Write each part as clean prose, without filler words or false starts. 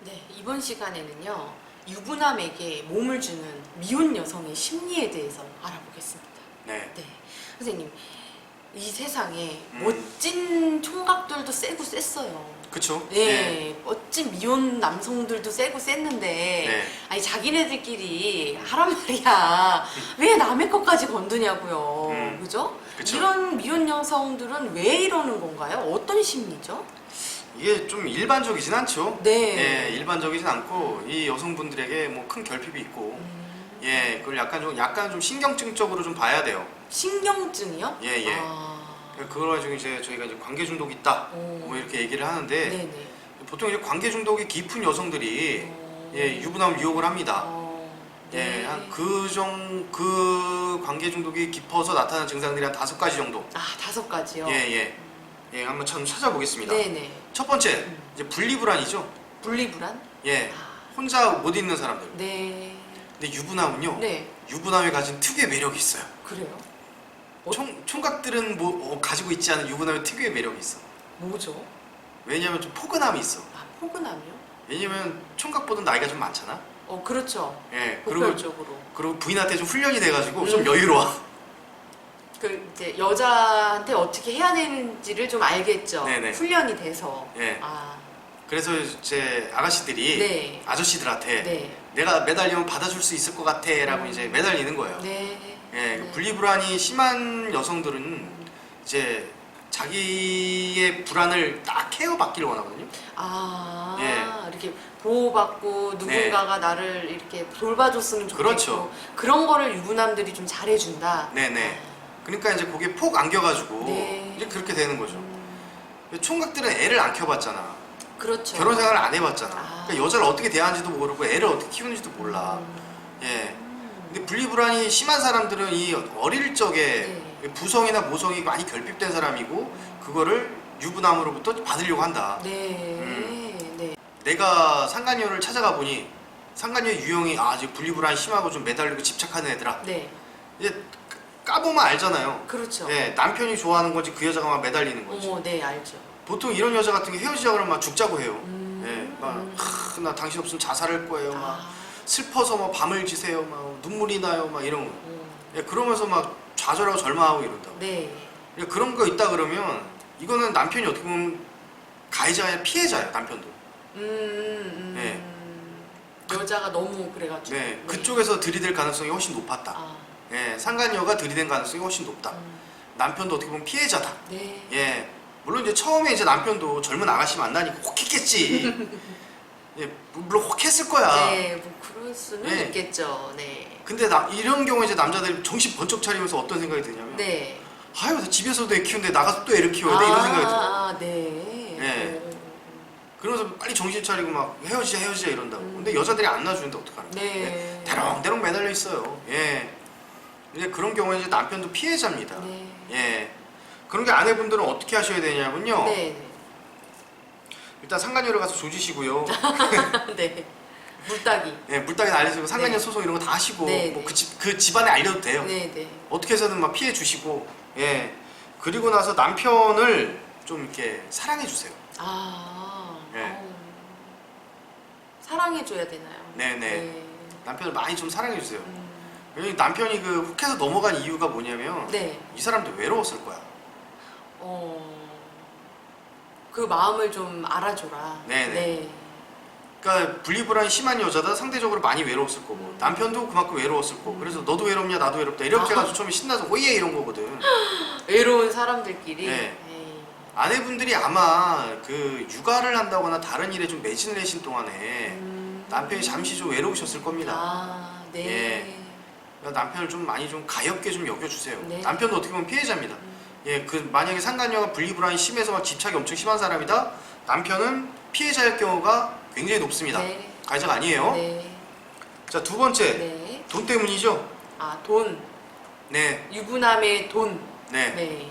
네, 이번 시간에는요, 유부남에게 몸을 주는 미혼 여성의 심리에 대해서 알아보겠습니다. 네. 네, 선생님, 이 세상에 음. 멋진 총각들도 세고 셌어요. 그쵸? 네, 멋진 미혼 남성들도 세고 셌는데, 네. 아니 자기네들끼리 하란 말이야. 왜 남의 것까지 건드냐고요. 그죠? 그쵸. 이런 미혼 여성들은 왜 이러는 건가요? 어떤 심리죠? 이게 좀 일반적이진 않죠? 네. 예, 일반적이진 않고, 이 여성분들에게 뭐 큰 결핍이 있고, 예, 그걸 약간 좀 신경증적으로 좀 봐야 돼요. 신경증이요? 예, 예. 아, 그걸 가지고 이제 저희가 이제 관계 중독이 있다. 오. 뭐 이렇게 얘기를 하는데, 네네. 보통 이제 관계 중독이 깊은 여성들이, 오. 예, 유부남 유혹을 합니다. 네. 예, 그 관계 중독이 깊어서 나타나는 증상들이 한 5가지 정도. 아, 5가지요? 예, 예. 예, 한번 찾아보겠습니다. 네네. 첫 번째, 이제 분리불안이죠. 분리불안? 예, 아, 혼자 못 있는 사람들. 네. 근데 유부남은요, 네. 유부남이 가진 특유의 매력이 있어요. 그래요? 총각들은 뭐 가지고 있지 않은 유부남의 특유의 매력이 있어. 뭐죠? 왜냐면 좀 포근함이 있어. 아, 포근함이요? 왜냐면 총각보다 나이가 좀 많잖아. 그렇죠. 예, 보편적으로. 그리고 부인한테 좀 훈련이 돼가지고 좀 여유로워. 그 이제 여자한테 어떻게 해야 되는지를 좀 알겠죠. 네네. 훈련이 돼서. 예. 아, 그래서 이제 아가씨들이 네. 아저씨들한테 네. 내가 매달리면 받아줄 수 있을 것 같아라고 이제 매달리는 거예요. 네. 예, 네. 분리불안이 심한 여성들은 이제 자기의 불안을 딱 케어받기를 원하거든요. 아, 예. 이렇게 보호받고 누군가가 나를 이렇게 돌봐줬으면 좋겠고 그렇죠. 그런 거를 유부남들이 좀 잘해준다. 네네. 그러니까 이제 거기에 폭 안겨가지고 네. 이제 그렇게 되는 거죠. 총각들은 애를 안 키워봤잖아. 그렇죠. 결혼 생활을 안 해봤잖아. 아. 그러니까 여자를 어떻게 대하는지도 모르고 애를 어떻게 키우는지도 몰라. 예. 근데 분리불안이 심한 사람들은 이 어릴 적에 부성이나 모성이 많이 결핍된 사람이고 그거를 유부남으로부터 받으려고 한다. 네. 네. 내가 상간녀를 찾아가 보니 상간녀의 유형이 이제 분리불안이 심하고 좀 매달리고 집착하는 애들아. 네. 이제 까보면 알잖아요. 그렇죠. 예, 남편이 좋아하는 건지 그 여자가 막 매달리는 건지. 네, 알죠. 보통 이런 여자 같은 게 헤어지자 그러면 막 죽자고 해요. 음. 예, 나 당신 없으면 자살할 거예요. 막 아. 슬퍼서 막 밤을 지새요. 막 눈물이 나요. 막 이런 거. 음. 예, 그러면서 막 좌절하고 절망하고 이런다고. 네. 예, 그런 거 있다 그러면 이거는 남편이 어떻게 보면 가해자가 아니라 피해자예요. 남편도. 여자가 너무 그래가지고. 네, 그쪽에서 들이댈 가능성이 훨씬 높았다. 아. 예, 상간녀가 들이댄 가능성이 훨씬 높다. 남편도 어떻게 보면 피해자다. 네. 예, 물론 이제 처음에 이제 남편도 젊은 아가씨 만나니까 혹했겠지. 예, 물론 혹했을 거야. 네, 뭐 그럴 수는 네. 있겠죠. 네. 근데 이런 경우에 이제 남자들이 정신 번쩍 차리면서 어떤 생각이 드냐면, 네. 아유, 나 집에서도 애 키우는데 나가서 또 애를 키워야 돼 이런 생각이 들어. 아, 네. 네. 오. 그러면서 빨리 정신 차리고 막 헤어지자 이런다고. 근데 여자들이 안 놔주는데 어떡하나. 네. 대롱대롱 매달려 있어요. 예. 이제 그런 경우에 이제 남편도 피해자입니다. 네. 예. 그런 게 아내분들은 어떻게 하셔야 되냐면요. 네. 일단 상간녀를 가서 조지시고요. 네. 물따기. 예, 물따기 알려주고 상간녀 네. 소송 이런 거 다 하시고 네, 뭐 네. 그 집안에 알려도 돼요. 네, 네. 어떻게 해서든 막 피해 주시고. 예. 그리고 나서 남편을 좀 이렇게 사랑해 주세요. 아. 네. 사랑해줘야 되나요? 네네. 남편을 많이 좀 사랑해 주세요. 음. 왜냐면 남편이 그 혹해서 넘어간 이유가 뭐냐면 네. 이 사람도 외로웠을 거야. 그 마음을 좀 알아줘라. 네네. 네. 그러니까 분리불안이 심한 여자다 상대적으로 많이 외로웠을 거고 남편도 그만큼 외로웠을 거고 그래서 너도 외롭냐 나도 외롭다 이렇게 해가지고 처음에 신나서 오예 이런 거거든. 외로운 사람들끼리. 네. 에이. 아내분들이 아마 그 육아를 한다거나 다른 일에 좀 매진을 내신 동안에 남편이 잠시 좀 외로우셨을 겁니다. 아, 네. 예. 그러니까 남편을 좀 많이 좀 가엽게 좀 여겨주세요. 네. 남편도 어떻게 보면 피해자입니다. 예, 그 만약에 상간녀가 분리불안이 심해서 막 집착이 엄청 심한 사람이다. 남편은 피해자일 경우가 굉장히 높습니다. 네. 가해자가 아니에요. 네. 자, 두 번째 네. 돈 때문이죠. 아, 돈. 네, 유부남의 돈. 네. 네.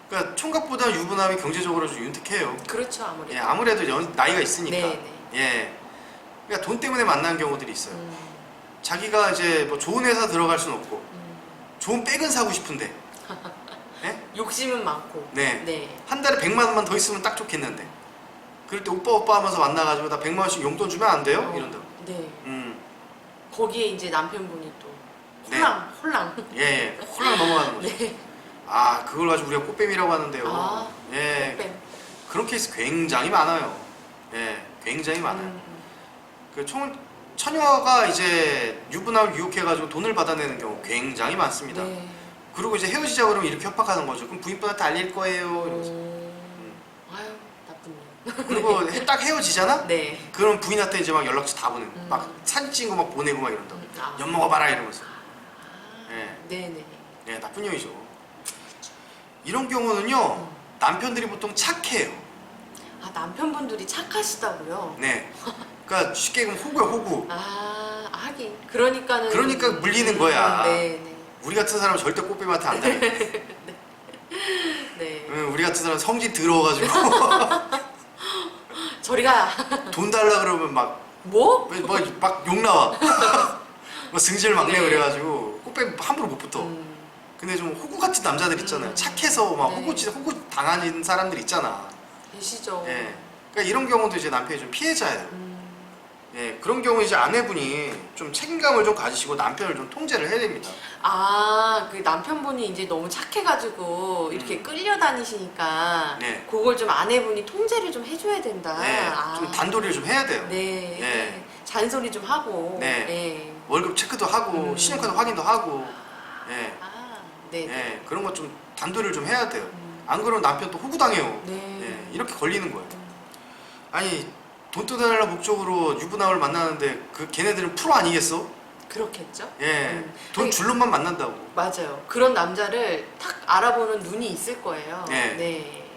그러니까 총각보다 유부남이 경제적으로 좀 윤택해요. 그렇죠, 아무래도. 예, 아무래도 나이가 있으니까. 네, 네. 예, 그러니까 돈 때문에 만난 경우들이 있어요. 음, 자기가 이제 뭐 좋은 회사 들어갈 수는 없고 좋은 백은 사고 싶은데. 예? 욕심은 많고. 네. 네. 한 달에 100만 원만 더 있으면 딱 좋겠는데 그럴 때 오빠 하면서 만나가지고 나 100만 원씩 용돈 주면 안 돼요? 이런다고. 네. 음. 거기에 이제 남편분이 또 네. 홀랑. 예, 홀랑 넘어가는 거죠. 네. 아, 그걸 가지고 우리가 꽃뱀이라고 하는데요. 아, 예, 꽃뱀. 그런 케이스 굉장히 많아요. 예, 굉장히 많아요. 그 처녀가 이제 유부남을 유혹해가지고 돈을 받아내는 경우 굉장히 많습니다. 네. 그리고 이제 헤어지자 그러면 이렇게 협박하는 거죠. 그럼 부인분한테 알릴 거예요. 이러면서. 아유, 나쁜요. 그리고 딱 헤어지잖아? 네. 그럼 부인한테 이제 막 연락처 다 보내고 막 사진 찍은 거 막 보내고 막 이런다고. 엿 먹어봐라 이러면서. 예. 네네. 예, 나쁜 년이죠. 이런 경우는요, 남편들이 보통 착해요. 아, 남편분들이 착하시다고요? 네. 그러니까 쉽게 얘기하면 호구야, 호구. 아, 하긴. 그러니까는. 그러니까 물리는 거야. 네네. 우리 같은 사람은 절대 꽃뱀한테 안 돼. 네. 우리 같은 사람은 성질 더러워가지고 저리 가. 돈 달라 그러면 뭐? 막 욕 나와. 막 승질 막 내고 네. 그래가지고 꽃뱀 함부로 못 붙어. 근데 좀 호구 같은 남자들 있잖아요. 착해서 막 네. 호구 당하는 사람들 있잖아. 계시죠. 예. 그러니까 이런 경우도 이제 남편이 좀 피해자예요. 예, 그런 경우 이제 아내분이 좀 책임감을 좀 가지시고 남편을 좀 통제를 해야 됩니다. 아, 그 남편분이 이제 너무 착해가지고 이렇게 끌려다니시니까 네. 그걸 좀 아내분이 통제를 좀 해줘야 된다. 네, 아. 좀 단도리를 좀 해야 돼요. 네. 네. 잔소리 좀 하고. 네. 네. 월급 체크도 하고 신용카드 확인도 하고, 예, 아, 네. 예, 그런 거 좀 단도리를 좀 해야 돼요. 안 그러면 남편 또 호구당해요. 네. 예, 이렇게 걸리는 거예요. 아니 돈 뜯어내려 목적으로 유부남을 만나는데 그 걔네들은 프로 아니겠어? 그렇겠죠? 예, 돈 아니, 줄놈만 만난다고. 맞아요. 그런 남자를 탁 알아보는 눈이 있을 거예요. 네. 네.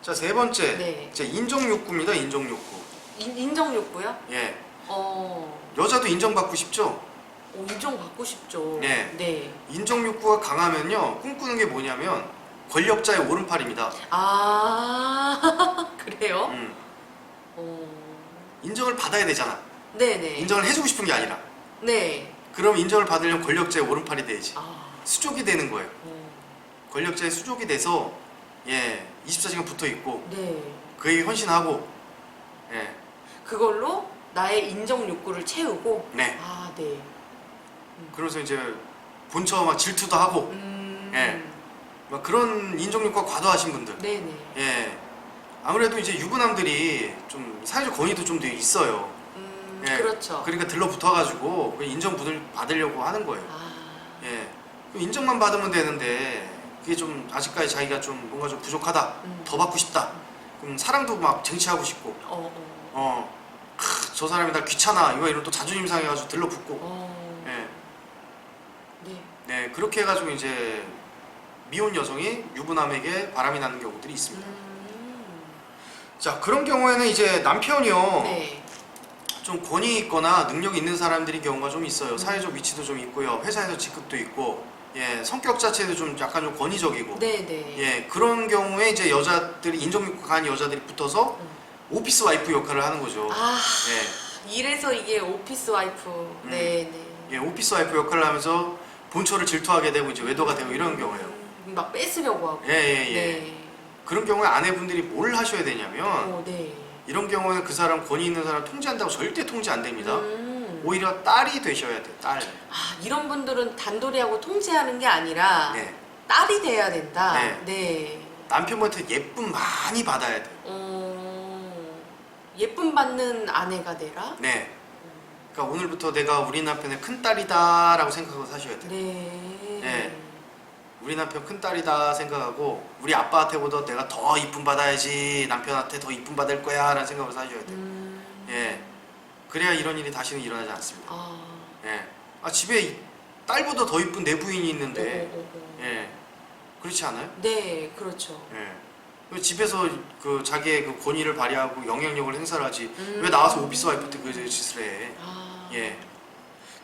자, 세 번째, 네. 이제 인정욕구입니다. 인정욕구. 인정욕구요? 예, 어, 여자도 인정받고 싶죠? 인정받고 싶죠. 네. 네. 인정욕구가 강하면요, 꿈꾸는 게 뭐냐면 권력자의 오른팔입니다. 아, 그래요? 어, 인정을 받아야 되잖아. 네네. 인정을 해주고 싶은 게 아니라. 네. 그럼 인정을 받으려면 권력자의 오른팔이 돼야지. 아, 수족이 되는 거예요. 권력자의 수족이 돼서, 예, 24시간 붙어 있고 네. 그에게 헌신하고, 예, 그걸로 나의 인정 욕구를 채우고. 네. 아, 네. 그러면서 이제 본처 막 질투도 하고, 예, 막 그런 인정욕구가 과도하신 분들, 네네. 예, 아무래도 이제 유부남들이 좀 사회적 권위도 좀 돼 있어요. 예, 그렇죠. 그러니까 들러붙어가지고 인정 받으려고 하는 거예요. 아, 예, 인정만 받으면 되는데 그게 좀 아직까지 자기가 좀 뭔가 좀 부족하다, 더 받고 싶다. 그럼 사랑도 막 쟁취하고 싶고, 저 사람이 나 귀찮아 이러면 또 자존심 상해가지고 들러붙고, 예, 네. 네, 그렇게 해가지고 이제 미혼 여성이 유부남에게 바람이 나는 경우들이 있습니다. 자, 그런 경우에는 이제 남편이요, 네. 좀 권위 있거나 능력이 있는 사람들이 경우가 좀 있어요. 사회적 위치도 좀 있고요, 회사에서 직급도 있고, 예, 성격 자체도 좀 약간 좀 권위적이고, 네네. 예, 그런 경우에 이제 여자들이 인정욕구가 강한 여자들이 붙어서 오피스 와이프 역할을 하는 거죠. 아, 예, 이래서 이게 오피스 와이프. 네네. 예, 오피스 와이프 역할을 하면서 본처를 질투하게 되고 이제 외도가 되고 이런 경우예요. 막 뺏으려고 하고. 예, 예, 예. 네. 그런 경우에 아내분들이 뭘 하셔야 되냐면, 네. 이런 경우에는 그 사람 권위 있는 사람 통제한다고 절대 통제 안 됩니다. 오히려 딸이 되셔야 돼, 딸. 아, 이런 분들은 단돌이하고 통제하는 게 아니라 네. 딸이 돼야 된다. 네. 네. 남편한테 예쁨 많이 받아야 돼. 예쁨 받는 아내가 되라. 네. 그러니까 오늘부터 내가 우리 남편의 큰 딸이다라고 생각하고 사셔야 돼. 네. 네. 우리 남편 큰 딸이다 생각하고 우리 아빠한테보다 내가 더 이쁨 받아야지, 남편한테 더 이쁨 받을 거야라는 생각으로 사셔야 돼. 예. 그래야 이런 일이 다시는 일어나지 않습니다. 아. 예. 아, 집에 딸보다 더 이쁜 내 부인이 있는데, 예. 그렇지 않아요? 네, 그렇죠. 예. 그 집에서 그 자기의 그 권위를 발휘하고 영향력을 행사를 하지, 왜 나와서 오피스 와이프 때 그 짓을 해? 아. 예.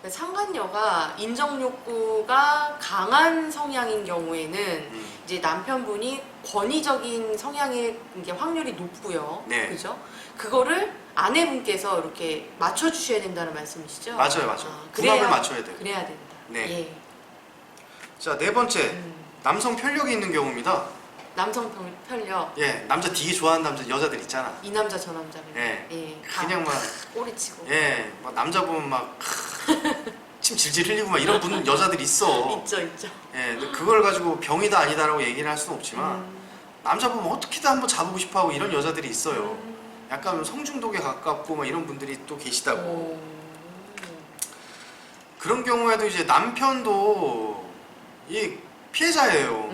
상간녀가 인정 욕구가 강한 성향인 경우에는 이제 남편분이 권위적인 성향의 이게 확률이 높고요. 네. 그죠? 그거를 아내분께서 이렇게 맞춰주셔야 된다는 말씀이시죠? 맞아요, 맞아요. 궁합을 맞춰야 돼요. 그래야 된다. 네. 예. 자, 네 번째, 남성 편력이 있는 경우입니다. 남성 편력. 예, 남자 되게 좋아하는 남자 여자들 있잖아. 이 남자 저 남자. 예. 다 그냥 막 꼬리치고. 예, 막 남자 보면 막 침 질질 흘리고 막 이런 분 여자들 있어. 있죠. 예, 근데 그걸 가지고 병이다 아니다라고 얘기를 할 수는 없지만 남자 보면 어떻게든 한번 잡아보고 싶어하고 이런 여자들이 있어요. 약간 성중독에 가깝고 막 이런 분들이 또 계시다고. 그런 경우에도 이제 남편도 이 피해자예요.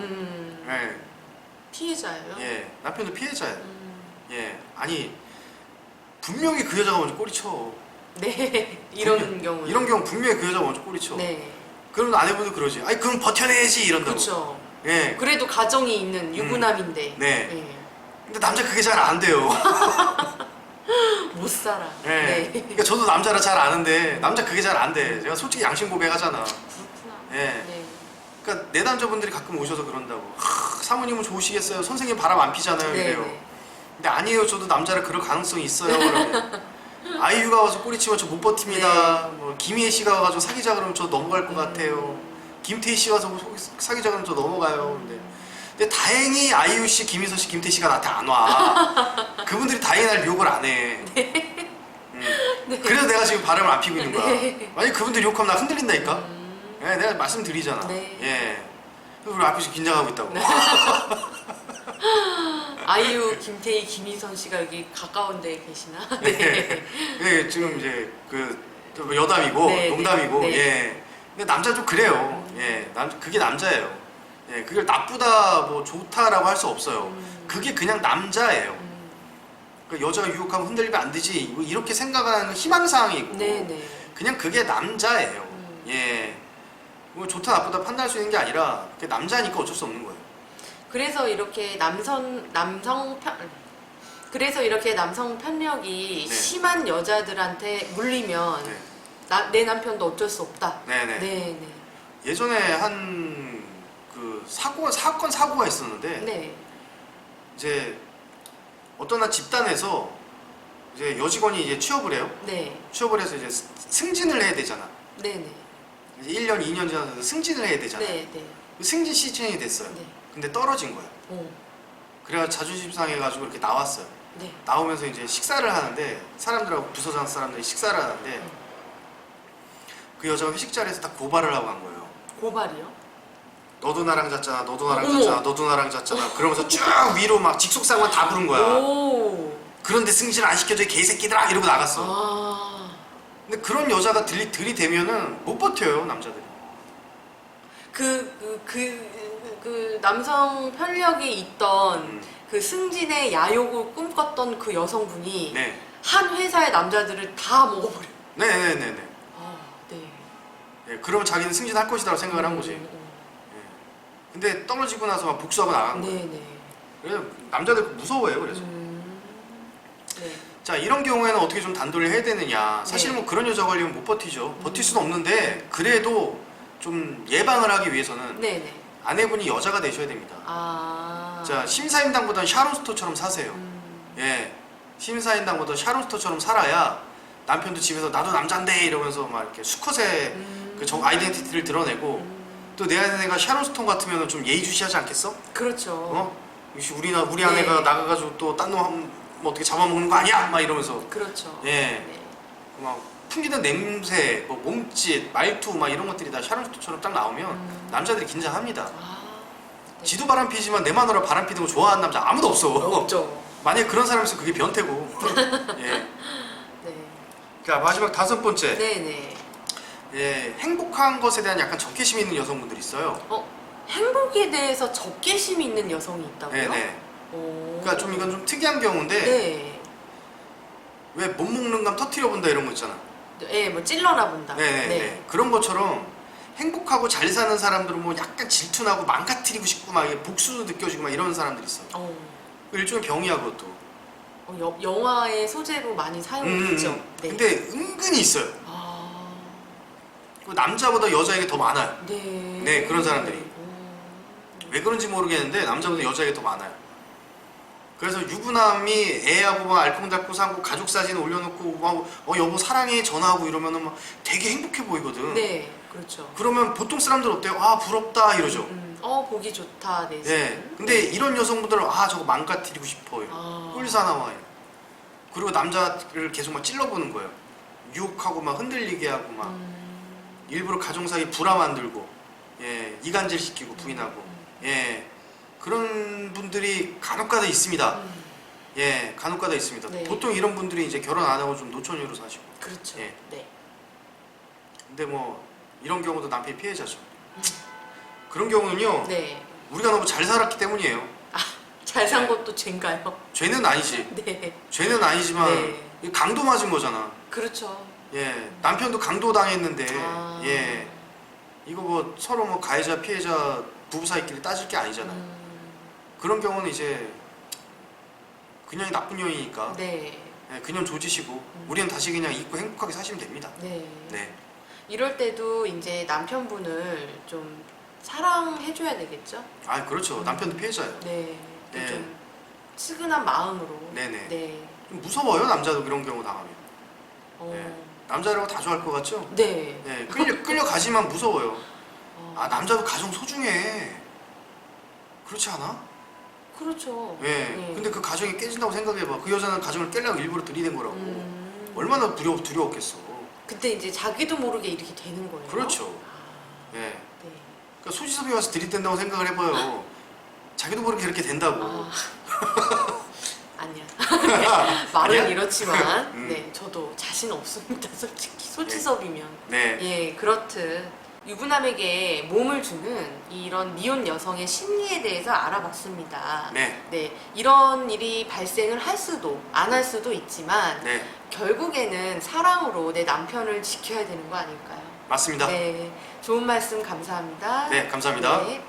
예, 피해자예요? 예, 남편도 피해자예요. 예, 아니 분명히 그 여자가 먼저 꼬리쳐. 네. 이런 경우. 이런 경우 분명히 그 여자가 먼저 꼬리쳐. 네. 그럼 아내분도 그러지. 아니 그럼 버텨내야지 이런다고. 그렇죠. 예. 그래도 가정이 있는 유부남인데. 네. 예. 근데 남자 그게 잘 안 돼요. 못 살아. 예. 네. 그러니까 저도 남자라 잘 아는데 남자 그게 잘 안 돼. 제가 솔직히 양심 고백하잖아. 그렇구나. 예. 네. 그러니까 내 남자분들이 가끔 오셔서 그런다고. 사모님은 좋으시겠어요. 선생님 바람 안 피잖아요. 네. 이래요. 근데 아니에요. 저도 남자라 그럴 가능성이 있어요. 그러면 아이유가 와서 꼬리치면 저 못 버팁니다. 뭐 김희애 씨가 와가지고 사귀자 그러면 저 넘어갈 것 같아요. 김태희 씨 와서 사귀자 그러면 저 넘어가요. 근데 다행히 아이유 씨, 김희서 씨, 김태희 씨가 나한테 안 와. 그분들이 다행히 날 유혹을 안 해. 그래서 내가 지금 바람을 안 피고 있는 거야. 만약 그분들이 욕하면 나 흔들린다니까. 예, 내가 말씀드리잖아. 네. 예. 그래서 우리 앞에서 긴장하고 있다고. 아이유, 김태희, 김희선 씨가 여기 가까운 데에 계시나? 네. 네, 지금 이제 그 여담이고 네, 농담이고 네. 예. 근데 남자 좀 그래요. 예. 그게 남자예요. 예. 그걸 나쁘다 뭐 좋다라고 할 수 없어요. 그게 그냥 남자예요. 그 여자가 유혹하면 흔들리면 안 되지. 뭐 이렇게 생각하는 희망사항이고 네네. 그냥 그게 남자예요. 예. 뭐 좋다 나쁘다 판단할 수 있는 게 아니라 그게 남자니까 어쩔 수 없는 거예요. 그래서 이렇게 그래서 이렇게 남성 편력이 네. 심한 여자들한테 물리면 네. 내 남편도 어쩔 수 없다. 네네. 네네. 예전에 한 그 사고가 있었는데 네. 이제 어떤 한 집단에서 이제 여직원이 이제 취업을 해요. 네. 취업을 해서 이제 승진을 해야 되잖아. 네네. 이제 1년, 2년 지나서 승진을 해야 되잖아. 네. 네. 승진 시즌이 됐어요. 네. 근데 떨어진 거야. 오. 그래가 자존심 상해가지고 이렇게 나왔어요. 네. 나오면서 이제 식사를 하는데 사람들하고 부서장 사람들이 식사를 하는데 그 여자가 회식 자리에서 딱 고발을 하고 간 거예요. 고발이요? 너도 나랑 잤잖아, 너도 나랑 어머. 잤잖아, 너도 나랑 잤잖아. 그러면서 쭉 위로 막 직속상만 다 부른 거야. 오. 그런데 승진을 안 시켜줘 이 개새끼들아 이러고 나갔어. 아. 근데 그런 여자가 들이대면은 못 버텨요 남자들이. 그 남성 편력이 있던 그 승진의 야욕을 꿈꿨던 그 여성분이 네. 한 회사의 남자들을 다 먹어버려. 네네네네. 아, 네. 네, 그러면 자기는 승진할 것이라고 생각을 한 거지. 근데 떨어지고 나서 막 복수하고 나간 거예요. 네네. 그래서 남자들 무서워해요. 그래서. 네. 자 이런 경우에는 어떻게 좀 단도를 해야 되느냐. 사실 네. 뭐 그런 여자 관리면 못 버티죠. 버틸 수는 없는데 그래도 좀 예방을 하기 위해서는 네네. 아내분이 여자가 되셔야 됩니다. 아. 자 심사임당보다는 샤론 스토처럼 사세요. 예, 심사임당보다 샤론 스토처럼 살아야 남편도 집에서 나도 남잔데 이러면서 막 이렇게 수컷의 그 아이덴티티를 드러내고 또 내 아내가 샤론 스톤 같으면 좀 예의주시하지 않겠어? 그렇죠. 어? 역시 우리 아내가 나가가지고 또 딴 놈 뭐 어떻게 잡아먹는 거 아니야? 막 이러면서 그렇죠. 예, 네. 막 풍기는 냄새, 뭐 몸짓, 말투 막 이런 것들이 다 샤론 스톤처럼 딱 나오면 남자들이 긴장합니다. 아. 네. 지도 바람 피지만 내 마누라 바람 피는 거 좋아하는 남자 아무도 없어. 없죠. 만약에 그런 사람이 있으면 그게 변태고. 예. 네. 자 마지막 5번째. 네네. 예, 행복한 것에 대한 약간 적개심 있는 여성분들이 있어요. 행복에 대해서 적개심이 있는 여성이 있다고요? 네네. 오. 그러니까 좀 이건 좀 특이한 경우인데 네. 왜 못 먹는 감 터트려 본다 이런 거 있잖아. 네, 뭐 찔러나 본다. 네네. 그런 것처럼 행복하고 잘 사는 사람들은 뭐 약간 질투나고 망가뜨리고 싶고 막 복수도 느껴지고 막 이런 사람들이 있어. 일종의 병이야 그것도. 영화의 소재로 많이 사용되죠. 네. 근데 은근히 있어요. 아. 남자보다 여자에게 더 많아요. 네. 네, 그런 사람들이. 왜 그런지 모르겠는데 남자보다 여자에게 더 많아요. 그래서 유부남이 애하고 막 알콩달콩 사고 가족 사진 올려놓고 막 여보 사랑해 전화하고 이러면은 막 되게 행복해 보이거든. 네, 그렇죠. 그러면 보통 사람들 어때요? 아 부럽다 이러죠. 보기 좋다, 내 예. 집. 근데 이런 여성분들은 아 저거 망가뜨리고 싶어요. 아. 꿀사나와. 그리고 남자를 계속 막 찔러보는 거예요. 유혹하고 막 흔들리게 하고 막 일부러 가정 사이 불화 만들고, 예, 이간질 시키고 부인하고, 예, 그런 분들이 간혹가다 있습니다. 예, 간혹가다 있습니다. 네. 보통 이런 분들이 이제 결혼 안 하고 좀 노처녀로 사시고. 그렇죠. 예. 네. 근데 뭐 이런 경우도 남편이 피해자죠. 그런 경우는요. 네. 우리가 너무 잘 살았기 때문이에요. 잘 산 것도 죄인가요? 죄는 아니지. 네. 죄는 아니지만 네. 이 강도 맞은 거잖아. 그렇죠. 예, 남편도 강도 당했는데, 아. 예, 이거 뭐 서로 뭐 가해자 피해자 부부 사이끼리 따질 게 아니잖아요. 그런 경우는 이제 그냥 나쁜 년이니까, 네. 예, 그년 조지시고 우리는 다시 그냥 잊고 행복하게 사시면 됩니다. 네. 네, 이럴 때도 이제 남편분을 좀 사랑해줘야 되겠죠? 아 그렇죠. 남편도 피해자예요. 네. 네. 좀 측은한 마음으로. 네네. 네. 좀 무서워요 남자도 그런 경우 당하면. 어. 네. 남자라고 다 좋아할 것 같죠? 네. 네, 끌려가지만 무서워요. 어. 아 남자도 가정 소중해. 그렇지 않아? 그렇죠. 예. 네. 근데 그 가정이 깨진다고 생각해봐. 그 여자는 가정을 깨려고 일부러 들이댄 거라고. 얼마나 두려웠겠어. 그때 이제 자기도 모르게 이렇게 되는 거예요. 그렇죠. 아, 예. 네. 그러니까 소지섭이 와서 들이댄다고 생각을 해봐요. 자기도 모르게 그렇게 된다고. 아. 아니야. 네, 말은 아니야? 이렇지만, 네, 저도 자신 없습니다. 솔직히 소지섭이면. 네. 예, 그렇듯 유부남에게 몸을 주는 이런 미혼 여성의 심리에 대해서 알아봤습니다. 네. 네, 이런 일이 발생을 할 수도 안 할 수도 있지만 네. 결국에는 사랑으로 내 남편을 지켜야 되는 거 아닐까요? 맞습니다. 네, 좋은 말씀 감사합니다. 네, 감사합니다. 네.